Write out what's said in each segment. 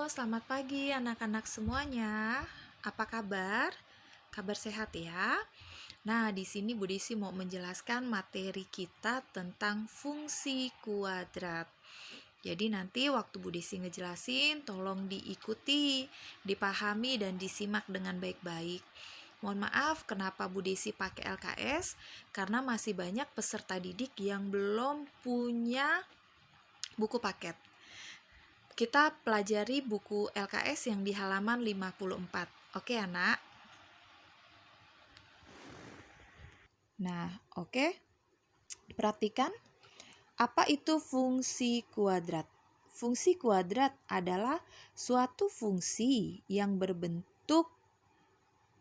Selamat pagi anak-anak semuanya. Apa kabar? Kabar sehat ya? Nah, di sini Bu Desi mau menjelaskan materi kita tentang fungsi kuadrat. Jadi nanti waktu Bu Desi ngejelasin, tolong diikuti, dipahami dan disimak dengan baik-baik. Mohon maaf kenapa Bu Desi pakai LKS, karena masih banyak peserta didik yang belum punya buku paket. Kita pelajari buku LKS yang di halaman 54. Oke, anak? Nah, oke. Perhatikan, apa itu fungsi kuadrat? Fungsi kuadrat adalah suatu fungsi yang berbentuk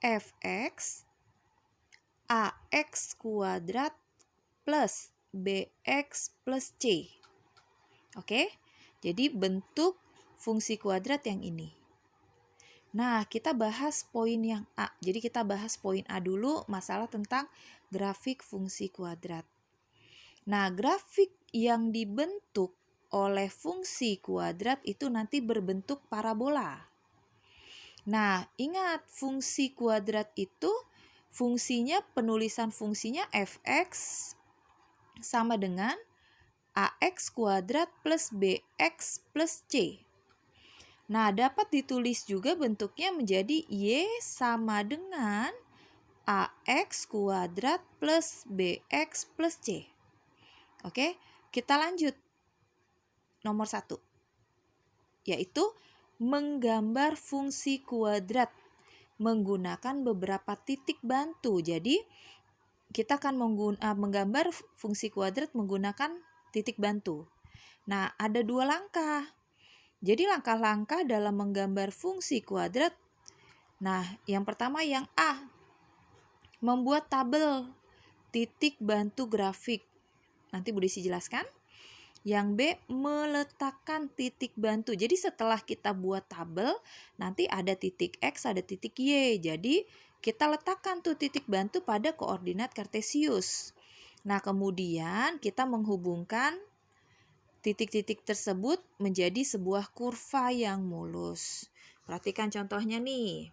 fx ax kuadrat plus bx plus c. Oke? Jadi bentuk fungsi kuadrat yang ini. Nah, kita bahas poin yang A. Jadi kita bahas poin A dulu, masalah tentang grafik fungsi kuadrat. Nah, grafik yang dibentuk oleh fungsi kuadrat itu nanti berbentuk parabola. Nah, ingat fungsi kuadrat itu fungsinya, penulisan fungsinya fx sama dengan ax kuadrat plus bx plus c. Nah, dapat ditulis juga bentuknya menjadi y sama dengan ax kuadrat plus bx plus c. Oke, kita lanjut. Nomor 1, yaitu menggambar fungsi kuadrat menggunakan beberapa titik bantu. Jadi, kita akan menggambar fungsi kuadrat menggunakan titik bantu. Nah, ada 2 langkah. Jadi langkah-langkah dalam menggambar fungsi kuadrat. Nah, yang pertama yang A, membuat tabel titik bantu grafik. Nanti Bu Desi jelaskan. Yang B, meletakkan titik bantu. Jadi setelah kita buat tabel, nanti ada titik X, ada titik Y. Jadi kita letakkan tuh titik bantu pada koordinat kartesius. Nah, kemudian kita menghubungkan titik-titik tersebut menjadi sebuah kurva yang mulus. Perhatikan contohnya nih.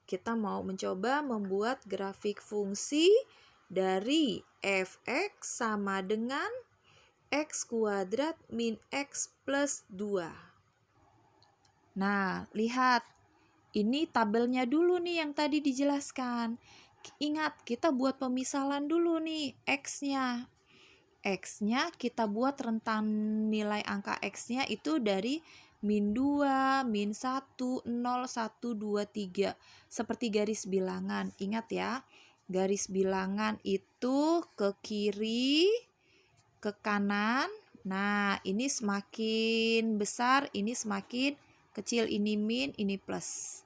Kita mau mencoba membuat grafik fungsi dari fx sama dengan x kuadrat min x plus 2. Nah, lihat. Ini tabelnya dulu nih yang tadi dijelaskan. Ingat, kita buat pemisalan dulu nih x-nya. X-nya kita buat rentan nilai angka X-nya itu dari min 2, min 1, 0, 1, 2, 3. Seperti garis bilangan. Ingat ya, garis bilangan itu ke kiri, ke kanan. Nah, ini semakin besar, ini semakin kecil. Ini min, ini plus.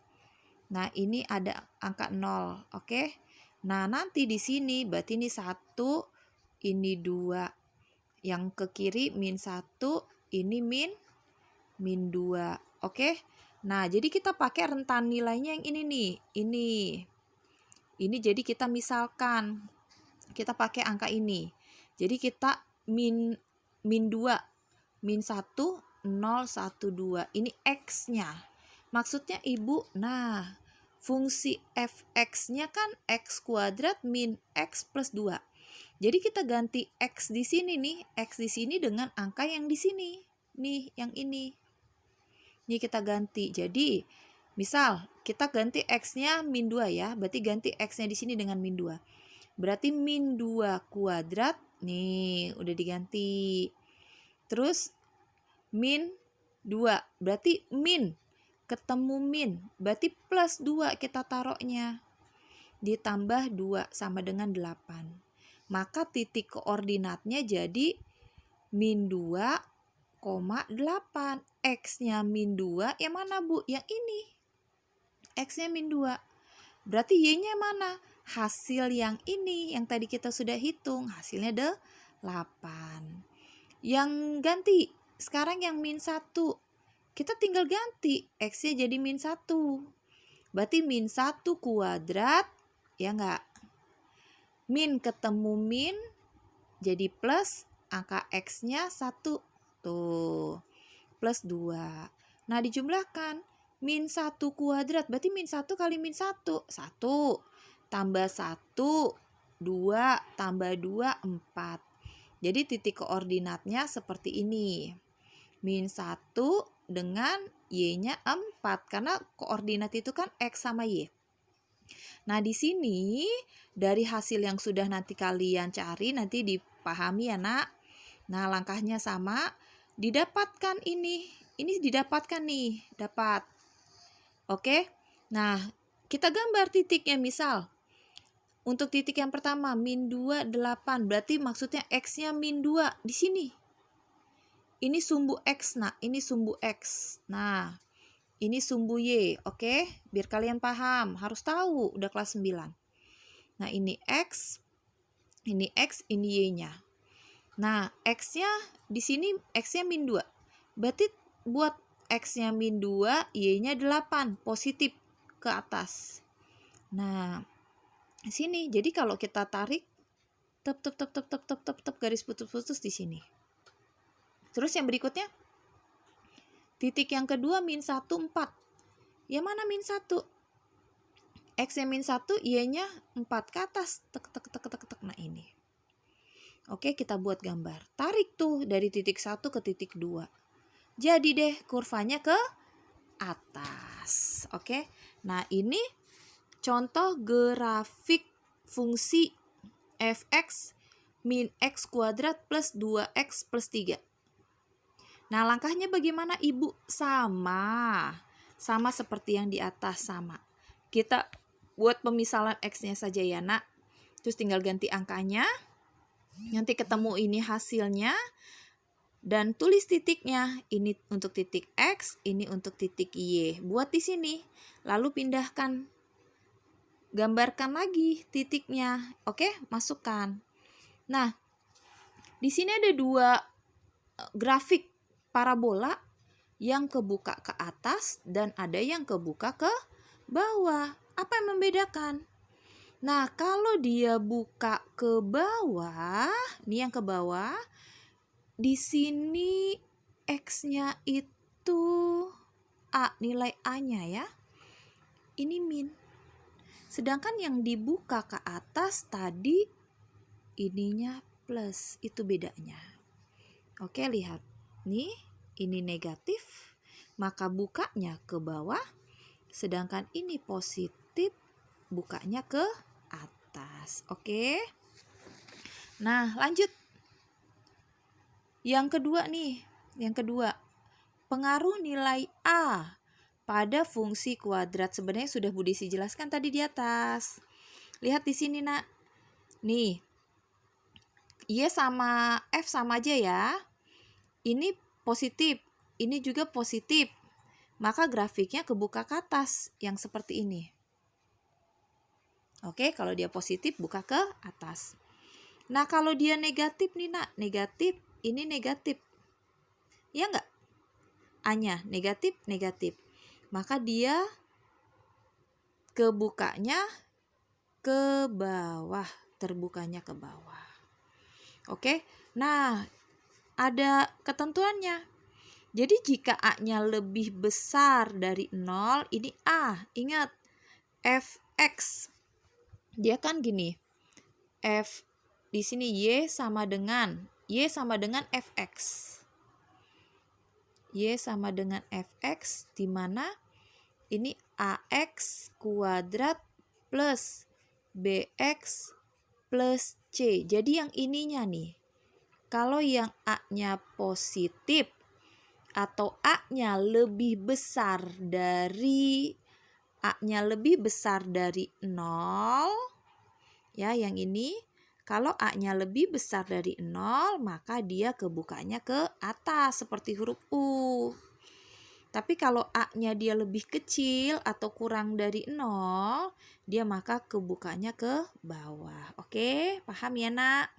Nah, ini ada angka 0. Oke. Nah, nanti di sini berarti ini 1, ini 2. Yang ke kiri min 1, ini min 2. Oke. Nah, jadi kita pakai rentan nilainya yang ini nih. Ini jadi kita misalkan kita pakai angka ini. Jadi kita min 2, min 1, 0, 1, 2. Ini X-nya. Maksudnya Ibu, nah fungsi fx-nya kan x kuadrat min x plus 2. Jadi kita ganti x di sini nih, x di sini dengan angka yang di sini. Nih, yang ini. Ini kita ganti. Jadi, misal kita ganti x-nya min 2 ya, berarti ganti x-nya di sini dengan min 2. Berarti min 2 kuadrat, nih udah diganti. Terus min 2, berarti min, ketemu min, berarti plus 2 kita taruhnya. Ditambah 2 sama dengan 8. Maka titik koordinatnya jadi min 2,8. X-nya min 2, yang mana Bu? Yang ini. X-nya min 2. Berarti Y-nya mana? Hasil yang ini, yang tadi kita sudah hitung. Hasilnya 8. Yang ganti, sekarang yang min 1. Kita tinggal ganti. X-nya jadi min 1. Berarti min 1 kuadrat, ya enggak? Min ketemu min, jadi plus, angka X-nya 1. Tuh, plus 2. Nah, dijumlahkan. Min 1 kuadrat, berarti min 1 kali min 1. 1, tambah 1, 2, tambah 2, 4. Jadi titik koordinatnya seperti ini. Min 1 dengan Y-nya 4. Karena koordinat itu kan X sama Y. Nah, di sini dari hasil yang sudah nanti kalian cari, nanti dipahami ya nak. Nah, langkahnya sama. Didapatkan ini didapatkan nih, dapat. Oke. Nah, kita gambar titiknya misal. Untuk titik yang pertama, min 2, 8. Berarti maksudnya X-nya min 2 di sini. Ini sumbu X, nak. Ini sumbu X. Nah, ini sumbu Y. Oke, biar kalian paham. Harus tahu, udah kelas 9. Nah, ini X, ini Y-nya. Nah, X-nya di sini X-nya min 2. Berarti buat X-nya min 2, Y-nya 8, positif ke atas. Nah, di sini. Jadi kalau kita tarik garis putus-putus di sini. Terus yang berikutnya titik yang kedua min 1, 4. Yang mana min 1? X-nya min 1, Y-nya 4 ke atas. Nah, ini. Oke, kita buat gambar. Tarik tuh dari titik 1 ke titik 2. Jadi deh kurvanya ke atas. Oke. Nah, ini contoh grafik fungsi fx min x kuadrat plus 2x plus 3. Nah, langkahnya bagaimana Ibu? Sama seperti yang di atas, sama. Kita buat pemisalan x-nya saja ya nak. Terus tinggal ganti angkanya. Nanti ketemu ini hasilnya. Dan tulis titiknya. Ini untuk titik X, ini untuk titik Y. Buat di sini. Lalu pindahkan. Gambarkan lagi titiknya. Oke, masukkan. Nah, di sini ada 2 grafik parabola yang kebuka ke atas dan ada yang kebuka ke bawah. Apa yang membedakan? Nah, kalau dia buka ke bawah, nih yang ke bawah, di sini X-nya itu A, nilai A-nya ya. Ini min. Sedangkan yang dibuka ke atas tadi ininya plus, itu bedanya. Oke, lihat. Nih, ini negatif, maka bukanya ke bawah. Sedangkan ini positif, bukanya ke atas. Oke. Nah, lanjut. Yang kedua nih, pengaruh nilai A pada fungsi kuadrat. Sebenarnya sudah Bu Desi jelaskan tadi di atas. Lihat di sini nak. Nih, Y sama F sama aja ya. Ini positif, ini juga positif. Maka grafiknya kebuka ke atas, yang seperti ini. Oke, kalau dia positif buka ke atas. Nah, kalau dia negatif nih nak, negatif, ini negatif. Ya enggak? A-nya negatif, negatif. Maka dia kebukanya ke bawah, terbukanya ke bawah. Oke. Nah, ada ketentuannya. Jadi jika A-nya lebih besar dari 0, ini A. Ingat, fx. Dia kan gini. F di sini Y sama dengan fx. Y sama dengan fx, di mana ini AX kuadrat plus BX plus C. Jadi yang ininya nih. Kalau yang A-nya positif atau A-nya lebih besar dari 0, ya yang ini, kalau A-nya lebih besar dari 0, maka dia kebukanya ke atas seperti huruf U. Tapi kalau A-nya dia lebih kecil atau kurang dari 0, dia maka kebukanya ke bawah. Oke, paham ya nak?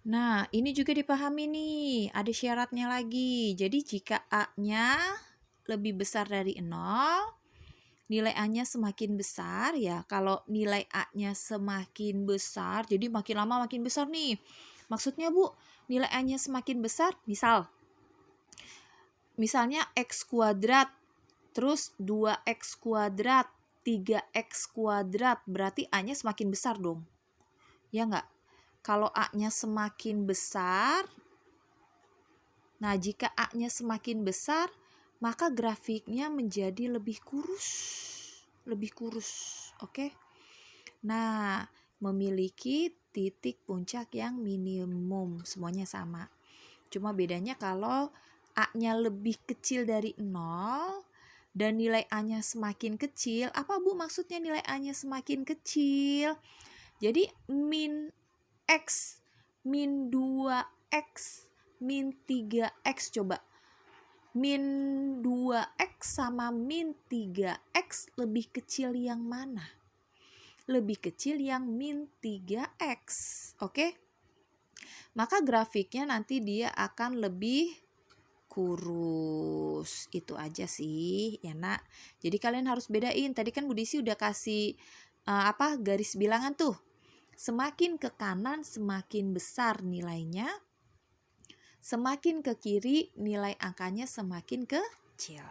Nah, ini juga dipahami nih, ada syaratnya lagi. Jadi jika A-nya lebih besar dari 0, nilai A-nya semakin besar ya. Kalau nilai A-nya semakin besar, jadi makin lama makin besar nih. Maksudnya Bu, nilai A-nya semakin besar, misal misalnya X kuadrat, terus 2X kuadrat, 3X kuadrat, berarti A-nya semakin besar dong. Ya nggak? Kalau A-nya semakin besar, nah jika A-nya semakin besar, maka grafiknya menjadi lebih kurus. Oke? Nah, memiliki titik puncak yang minimum, semuanya sama. Cuma bedanya kalau A-nya lebih kecil dari 0 dan nilai A-nya semakin kecil. Apa Bu maksudnya nilai A-nya semakin kecil? Jadi min X, min 2X, min 3X, coba. Min 2X sama min 3X lebih kecil yang mana? Lebih kecil yang min 3X, oke? Maka grafiknya nanti dia akan lebih kurus. Itu aja sih ya nak. Jadi kalian harus bedain. Tadi kan Bu Disi udah kasih garis bilangan tuh. Semakin ke kanan semakin besar nilainya. Semakin ke kiri nilai angkanya semakin kecil.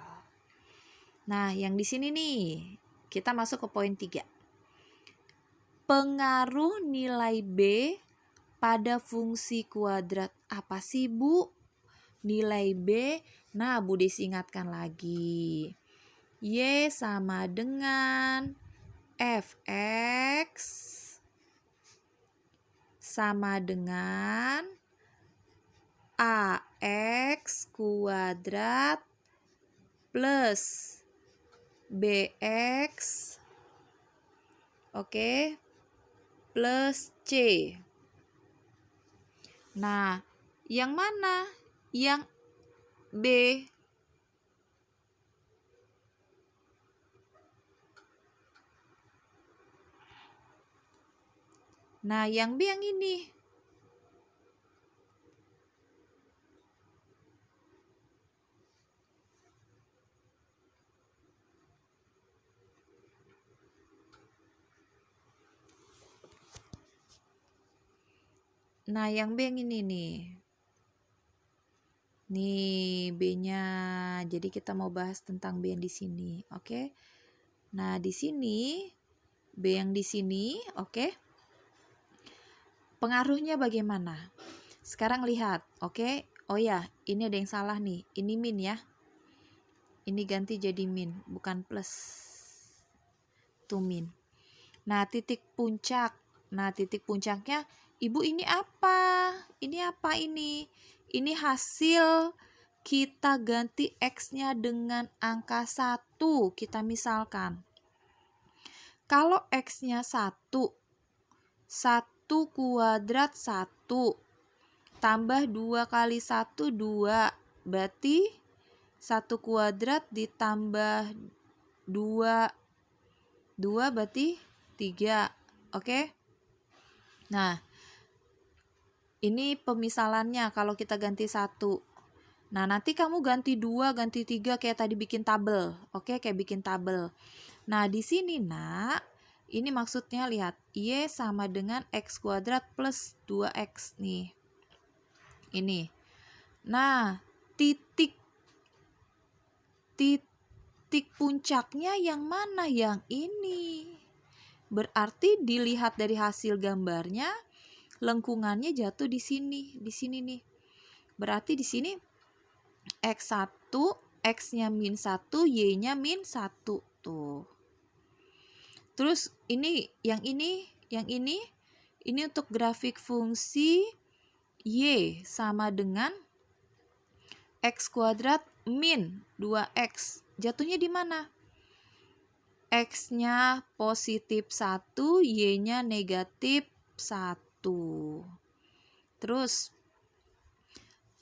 Nah, yang di sini nih kita masuk ke poin 3. Pengaruh nilai B pada fungsi kuadrat. Apa sih Bu? Nilai B, nah Bu Desi ingatkan lagi. Y sama dengan Fx sama dengan AX kuadrat plus BX, oke, plus C. Nah, yang mana? Yang B. Nah, yang B yang ini. Nah, yang B yang ini nih. Nih B-nya. Jadi kita mau bahas tentang B yang di sini, oke? Nah, di sini B yang di sini, oke? Pengaruhnya bagaimana? Sekarang lihat, oke? Oh ya, ini ada yang salah nih. Ini min ya. Ini ganti jadi min, bukan plus. Tuh min. Nah, titik puncak. Nah, titik puncaknya, Ibu ini apa? Ini apa ini? Ini hasil kita ganti X-nya dengan angka 1. Kita misalkan. Kalau X-nya 1, 1 kuadrat 1. Tambah 2 kali 1, 2. Berarti 1 kuadrat ditambah 2. 2 berarti 3. Oke? Nah, ini pemisalannya kalau kita ganti 1. Nah, nanti kamu ganti 2, ganti 3 kayak tadi bikin tabel. Oke, kayak bikin tabel. Nah, di sini nak, ini maksudnya lihat, Y sama dengan X kuadrat plus 2X nih. Ini. Nah, titik puncaknya yang mana? Yang ini. Berarti dilihat dari hasil gambarnya, lengkungannya jatuh di sini nih. Berarti di sini X1, X-nya min 1, Y-nya min 1 tuh. Terus ini untuk grafik fungsi Y sama dengan X kuadrat min 2X. Jatuhnya di mana? X-nya positif 1, Y-nya negatif 1. Terus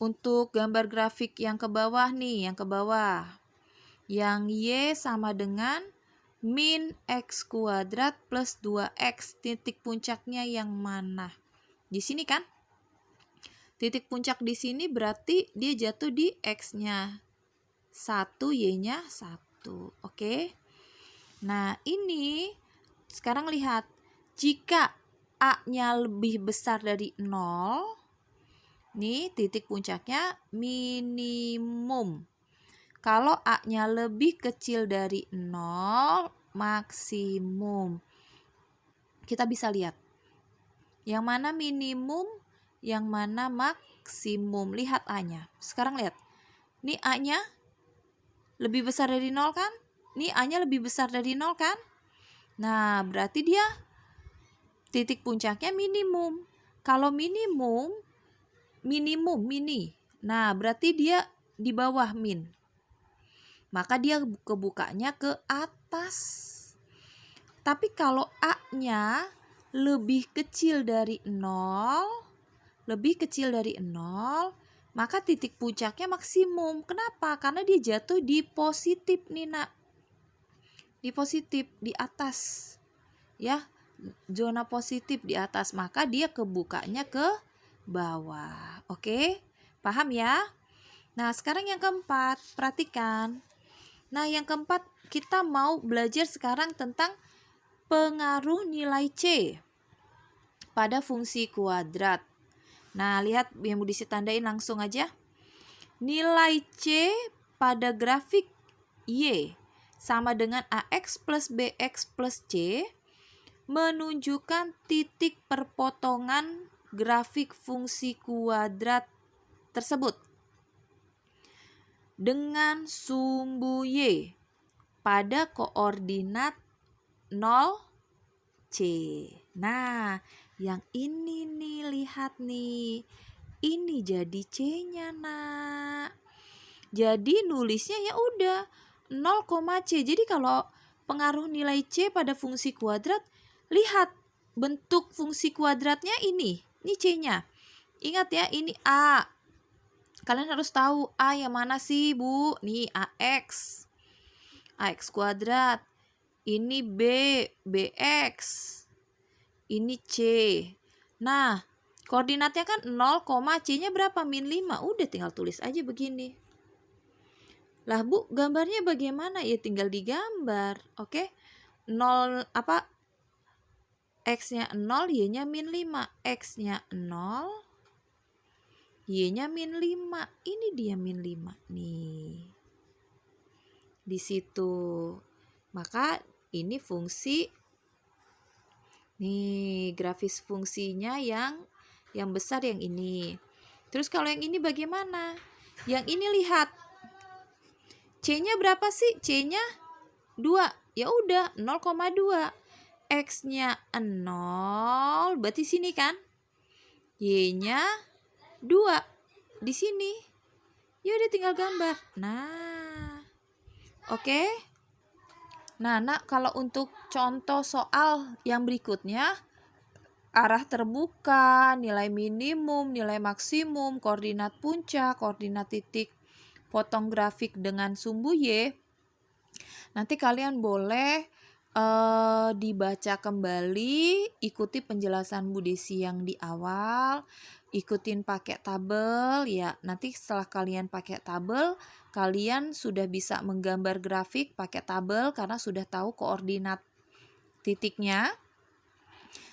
untuk gambar grafik yang ke bawah nih, yang Y sama dengan min X kuadrat plus 2X. Titik puncaknya yang mana? Di sini kan? Titik puncak di sini berarti dia jatuh di X-nya 1, Y-nya 1. Oke? Nah, ini sekarang lihat. Jika A-nya lebih besar dari 0, nih titik puncaknya minimum. Kalau A-nya lebih kecil dari 0, maksimum. Kita bisa lihat. Yang mana minimum, yang mana maksimum. Lihat A-nya. Sekarang lihat. Ini A-nya lebih besar dari 0 kan? Ini A-nya lebih besar dari 0 kan? Nah, berarti dia titik puncaknya minimum. Kalau minimum, mini. Nah, berarti dia di bawah min. Maka dia kebukanya ke atas. Tapi kalau A-nya lebih kecil dari 0, maka titik puncaknya maksimum. Kenapa? Karena dia jatuh di positif nih, Nak. Di positif, di atas. Ya, zona positif di atas, maka dia kebukanya ke bawah. Oke? Paham ya? Nah, sekarang yang keempat, perhatikan. Nah, yang keempat kita mau belajar sekarang tentang pengaruh nilai C pada fungsi kuadrat. Nah, lihat yang mau ditandain langsung aja. Nilai C pada grafik Y sama dengan AX plus BX plus C menunjukkan titik perpotongan grafik fungsi kuadrat tersebut dengan sumbu Y pada koordinat 0, C. Nah, yang ini nih, lihat nih. Ini jadi C-nya, Nak. Jadi nulisnya ya udah 0, C. Jadi kalau pengaruh nilai C pada fungsi kuadrat, lihat bentuk fungsi kuadratnya ini. Ini C-nya. Ingat ya, ini A. Kalian harus tahu A yang mana sih, Bu? Nih AX. AX kuadrat. Ini B, BX. Ini C. Nah, koordinatnya kan 0, C-nya berapa? Min 5. Udah tinggal tulis aja begini. Lah, Bu, gambarnya bagaimana? Ya tinggal digambar. Oke. 0 apa? X-nya 0, Y-nya min 5. X-nya 0, Y-nya min 5. Ini dia min 5 nih. Di situ. Maka ini fungsi. Nih, grafis fungsinya yang besar yang ini. Terus kalau yang ini bagaimana? Yang ini lihat. C-nya berapa sih? C-nya 2. Ya udah 0,2. X-nya 0, berarti sini kan? Y-nya 2 di sini. Ya udah tinggal gambar. Nah. Oke. Nah, Nak, kalau untuk contoh soal yang berikutnya, arah terbuka, nilai minimum, nilai maksimum, koordinat puncak, koordinat titik potong grafik dengan sumbu Y, nanti kalian boleh dibaca kembali, ikuti penjelasan Bu Desi yang di awal, ikutin pakai tabel ya. Nanti setelah kalian pakai tabel, kalian sudah bisa menggambar grafik pakai tabel karena sudah tahu koordinat titiknya.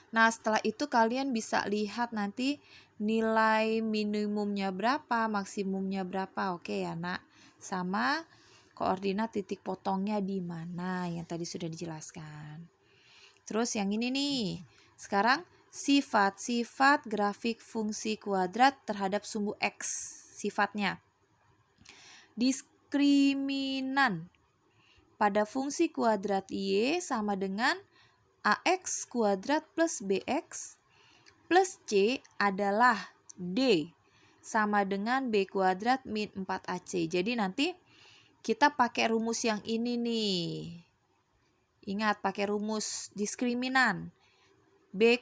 Nah, setelah itu kalian bisa lihat nanti nilai minimumnya berapa, maksimumnya berapa. Oke ya, Nak. Sama koordinat titik potongnya di mana yang tadi sudah dijelaskan. Terus yang ini nih. Sekarang sifat-sifat grafik fungsi kuadrat terhadap sumbu X. Sifatnya. Diskriminan pada fungsi kuadrat Y sama dengan AX kuadrat plus BX plus C adalah D sama dengan B kuadrat min 4AC. Jadi nanti kita pakai rumus yang ini nih. Ingat, pakai rumus diskriminan. B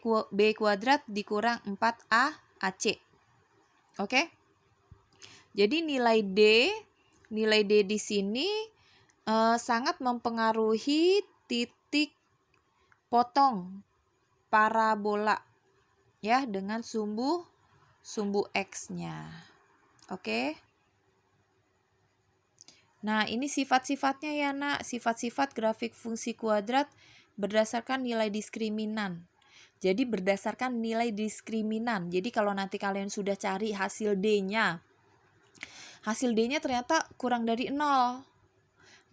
kuadrat dikurang 4AC. Oke? Jadi nilai D di sini sangat mempengaruhi titik potong parabola ya dengan sumbu X-nya. Oke? Nah, ini sifat-sifatnya ya, Nak. Sifat-sifat grafik fungsi kuadrat berdasarkan nilai diskriminan. Jadi berdasarkan nilai diskriminan. Jadi kalau nanti kalian sudah cari hasil D-nya, hasil D-nya ternyata kurang dari 0.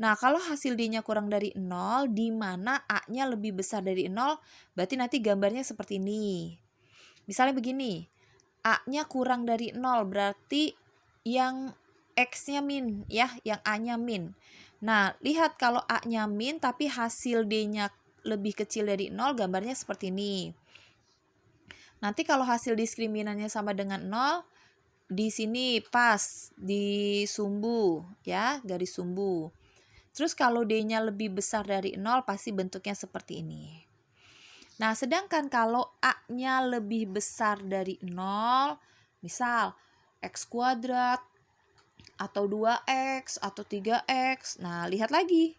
Nah, kalau hasil D-nya kurang dari 0, di mana A-nya lebih besar dari 0, berarti nanti gambarnya seperti ini. Misalnya begini, A-nya kurang dari 0, berarti yang X-nya min, ya, yang A-nya min. Nah, lihat kalau A-nya min, tapi hasil D-nya lebih kecil dari 0, gambarnya seperti ini. Nanti kalau hasil diskriminannya sama dengan 0, di sini pas di sumbu, ya, garis sumbu. Terus kalau D-nya lebih besar dari 0, pasti bentuknya seperti ini. Nah, sedangkan kalau A-nya lebih besar dari 0, misal X kuadrat, atau 2X, atau 3X. Nah, lihat lagi.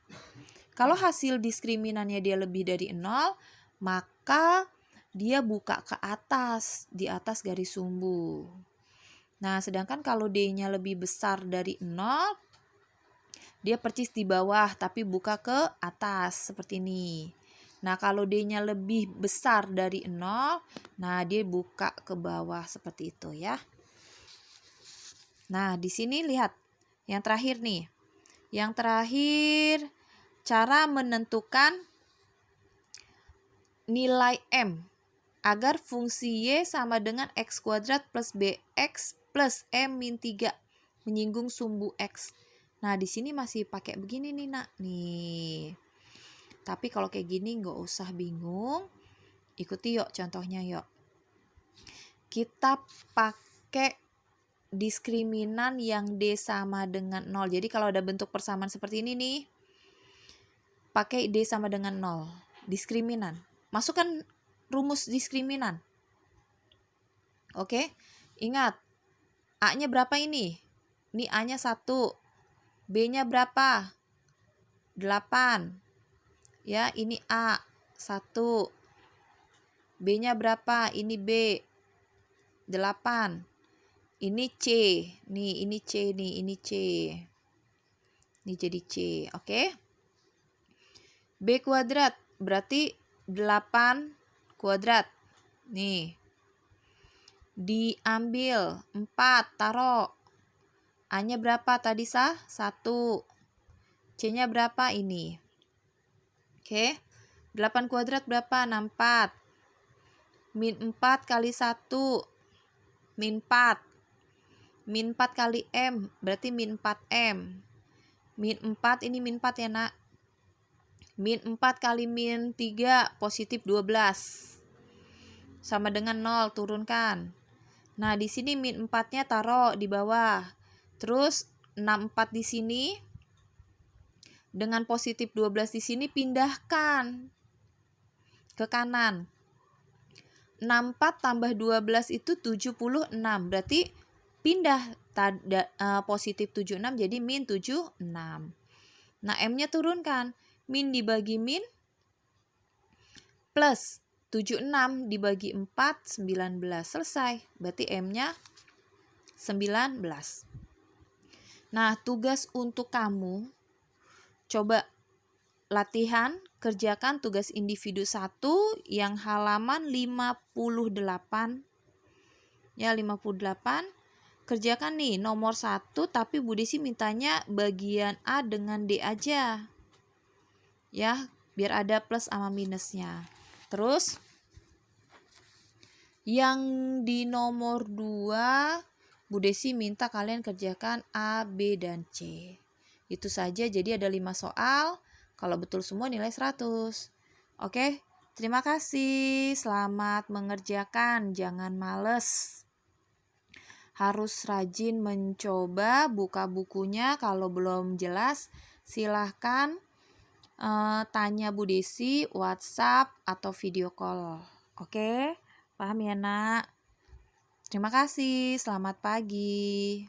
Kalau hasil diskriminannya dia lebih dari 0, maka dia buka ke atas, di atas garis sumbu. Nah, sedangkan kalau D-nya lebih besar dari 0, dia percis di bawah tapi buka ke atas seperti ini. Nah, kalau D-nya lebih besar dari 0, nah dia buka ke bawah seperti itu ya. Nah, di sini lihat yang terakhir nih. Yang terakhir, cara menentukan nilai M agar fungsi Y sama dengan X kuadrat plus BX plus M min 3 menyinggung sumbu X. Nah, di sini masih pakai begini nih, Nak. Nih. Tapi kalau kayak gini nggak usah bingung. Ikuti yuk contohnya yuk. Kita pakai diskriminan yang D sama dengan 0. Jadi kalau ada bentuk persamaan seperti ini nih, pakai D sama dengan 0. Diskriminan. Masukkan rumus diskriminan. Oke. Ingat, A-nya berapa ini? Ini A-nya 1. B-nya berapa? 8. Ya, ini A 1. B-nya berapa? Ini B 8. Ini C. Nih, ini C nih, ini C. Ini jadi C, oke? B kuadrat berarti 8 kuadrat. Nih. Diambil 4, taruh. A-nya berapa tadi sah? 1. C-nya berapa ini? Oke. 8 kuadrat berapa? 64. Min 4 kali 1. Min 4. Min 4 kali M. Berarti min 4M. Min 4 ini min 4 ya, Nak. Min 4 kali min 3. Positif 12. Sama dengan 0. Turunkan. Nah, di sini min 4-nya taruh di bawah. Terus 64 di sini. Dengan positif 12 di sini pindahkan ke kanan. 64 tambah 12 itu 76. Berarti pindah positif 76 jadi min 76. Nah, M-nya turunkan. Min dibagi min plus 76 dibagi 4, 19. Selesai. Berarti M-nya 19. Nah, tugas untuk kamu, coba latihan, kerjakan tugas individu 1 yang halaman 58. Ya, 58. Kerjakan nih nomor 1, tapi Bu Desi mintanya bagian A dengan D aja. Ya, biar ada plus sama minusnya. Terus yang di nomor 2, Bu Desi minta kalian kerjakan A, B, dan C. Itu saja, jadi ada 5 soal. Kalau betul semua nilai 100. Oke, terima kasih. Selamat mengerjakan, jangan males. Harus rajin mencoba, buka bukunya. Kalau belum jelas, silahkan tanya Bu Desi, WhatsApp, atau video call. Oke, paham ya, Nak? Terima kasih, selamat pagi.